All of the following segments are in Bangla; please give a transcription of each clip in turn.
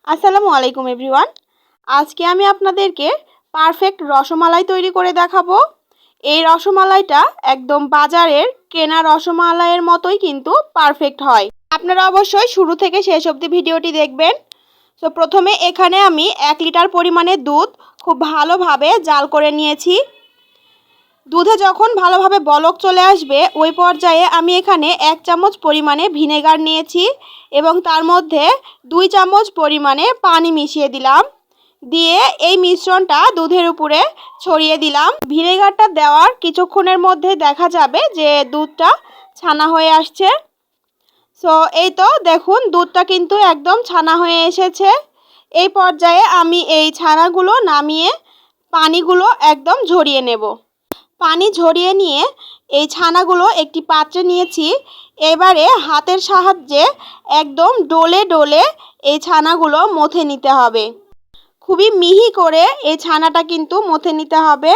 আসসালামু আলাইকুম এভরিওয়ান। আজকে আমি আপনাদেরকে পারফেক্ট রসমালাই তৈরি করে দেখাবো। এই রসমালাইটা একদম বাজারের কেনা রসমালাইয়ের মতোই কিন্তু পারফেক্ট হয়। আপনারা অবশ্যই শুরু থেকে শেষ অবধি ভিডিওটি দেখবেন। তো প্রথমে এখানে আমি 1 লিটার পরিমাণে দুধ খুব ভালোভাবে জাল করে নিয়েছি। দুধে যখন ভালোভাবে বলক চলে আসবে ওই পর্যায়ে আমি এখানে 1 চামচ পরিমাণে ভিনেগার নিয়েছি এবং তার মধ্যে 2 চামচ পরিমাণে পানি মিশিয়ে দিলাম। দিয়ে এই মিশ্রণটা দুধের উপরে ছড়িয়ে দিলাম। ভিনেগারটা দেওয়ার কিছুক্ষণের মধ্যে দেখা যাবে যে দুধটা ছানা হয়ে আসছে। সো এই তো দেখুন দুধটা কিন্তু একদম ছানা হয়ে এসেছে। এই পর্যায়ে আমি এই ছানাগুলো নামিয়ে পানিগুলো একদম ঝরিয়ে নেব। পানি ঝরিয়ে নিয়ে এই ছানাগুলো একটি পাত্রে নিয়েছি। এবারে হাতের সাহায্যে একদম ডলে ডলে এই ছানাগুলো মথে নিতে হবে। খুবই মিহি করে এই ছানাটা কিন্তু মথে নিতে হবে।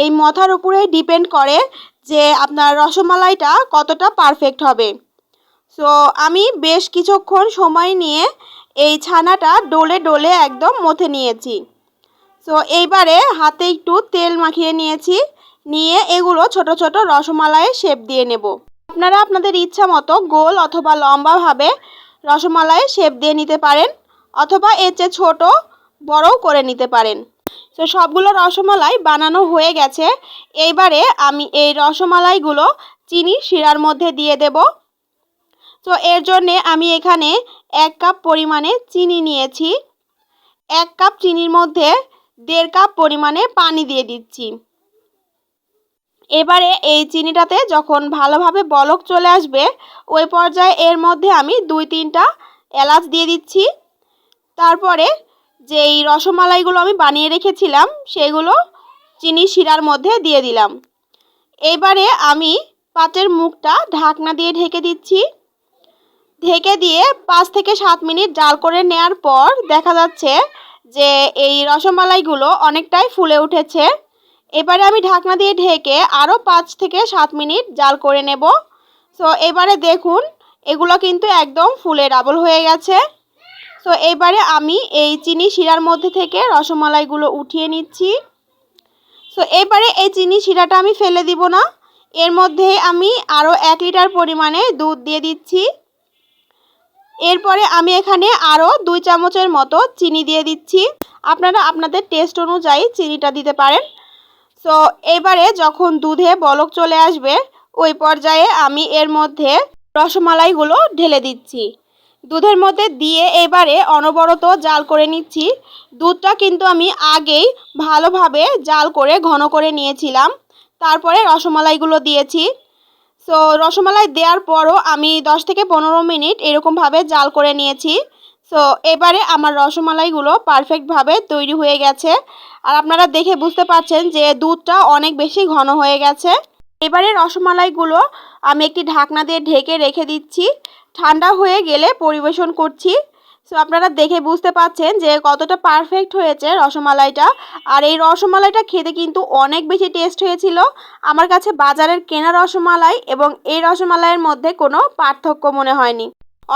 এই মথার উপরে ডিপেন্ড করে যে আপনার রসমালাইটা কতটা পারফেক্ট হবে। সো আমি বেশ কিছুক্ষণ সময় নিয়ে এই ছানাটা ডলে ডলে একদম মথে নিয়েছি। সো এইবারে হাতে একটু তেল মাখিয়ে নিয়েছি। নিয়ে এগুলো ছোট ছোট রসমালাইয়ের শেপ দিয়ে নেব। আপনারা আপনাদের ইচ্ছা মতো গোল অথবা লম্বাভাবে রসমালাইয়ের শেপ দিয়ে নিতে পারেন, অথবা এর চেয়ে ছোট বড়ও করে নিতে পারেন। তো সবগুলো রসমালাই বানানো হয়ে গেছে। এইবারে আমি এই রসমালাইগুলো চিনি শিরার মধ্যে দিয়ে দেব। তো এর জন্যে আমি এখানে 1 কাপ পরিমাণে চিনি নিয়েছি। 1 কাপ চিনির মধ্যে 1.5 কাপ পরিমাণে পানি দিয়ে দিচ্ছি। এবারে এই চিনিটাতে যখন ভালোভাবে বলক চলে আসবে ওই পর্যায়ে এর মধ্যে আমি 2-3টা এলাচ দিয়ে দিচ্ছি। তারপরে যেই রসমালাইগুলো আমি বানিয়ে রেখেছিলাম সেগুলো চিনি শিরার মধ্যে দিয়ে দিলাম। এবারে আমি পাত্রের মুখটা ঢাকনা দিয়ে ঢেকে দিচ্ছি। ঢেকে দিয়ে 5 থেকে 7 মিনিট জাল করে নেওয়ার পর দেখা যাচ্ছে যে এই রসমালাইগুলো অনেকটাই ফুলে উঠেছে। এবারে আমি ঢাকনা দিয়ে ঢেকে আরও 5 থেকে 7 মিনিট জাল করে নেব। সো এবারে দেখুন এগুলো কিন্তু একদম ফুলে ডাবল হয়ে গেছে। সো এবারে আমি এই চিনি শিরার মধ্যে থেকে রসমালাইগুলো উঠিয়ে নিচ্ছি। সো এবারে এই চিনি শিরাটা আমি ফেলে দিব না, এর মধ্যে আমি আরও 1 লিটার পরিমাণে দুধ দিয়ে দিচ্ছি। এরপরে আমি এখানে আরও 2 চামচের মতো চিনি দিয়ে দিচ্ছি। আপনারা আপনাদের টেস্ট অনুযায়ী চিনিটা দিতে পারেন। সো এবারে যখন দুধে বলক চলে আসবে ওই পর্যায়ে আমি এর মধ্যে রসমালাইগুলো ঢেলে দিচ্ছি। দুধের মধ্যে দিয়ে এবারে অনবরত জাল করে নিচ্ছি। দুধটা কিন্তু আমি আগেই ভালোভাবে জাল করে ঘন করে নিয়েছিলাম, তারপরে রসমালাইগুলো দিয়েছি। সো রসমালাই দেওয়ার পরও আমি 10 থেকে 15 মিনিট এরকমভাবে জাল করে নিয়েছি। সো এবারে আমার রসমালাইগুলো পারফেক্টভাবে তৈরি হয়ে গেছে। আর আপনারা দেখে বুঝতে পারছেন যে দুধটা অনেক বেশি ঘন হয়ে গেছে। এবারে রসমালাইগুলো আমি একটি ঢাকনা দিয়ে ঢেকে রেখে দিচ্ছি। ঠান্ডা হয়ে গেলে পরিবেশন করছি। সো আপনারা দেখে বুঝতে পারছেন যে কতটা পারফেক্ট হয়েছে রসমালাইটা। আর এই রসমালাইটা খেতে কিন্তু অনেক বেশি টেস্ট হয়েছিল। আমার কাছে বাজারের কেনা রসমালাই এবং এই রসমালাইয়ের মধ্যে কোনো পার্থক্য মনে হয়নি।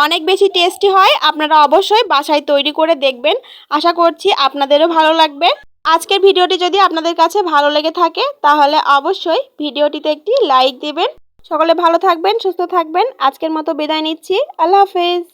অনেক বেশি টেস্টি হয়। আপনারা অবশ্যই বাসায় তৈরি করে দেখবেন। আশা করছি আপনাদেরও ভালো লাগবে। আজকের ভিডিওটি যদি আপনাদের কাছে ভালো লেগে থাকে তাহলে অবশ্যই ভিডিওটিতে একটি লাইক দিবেন। সকলে ভালো থাকবেন, সুস্থ থাকবেন। আজকের মতো বিদায় নিচ্ছি। আল্লাহ হাফেজ।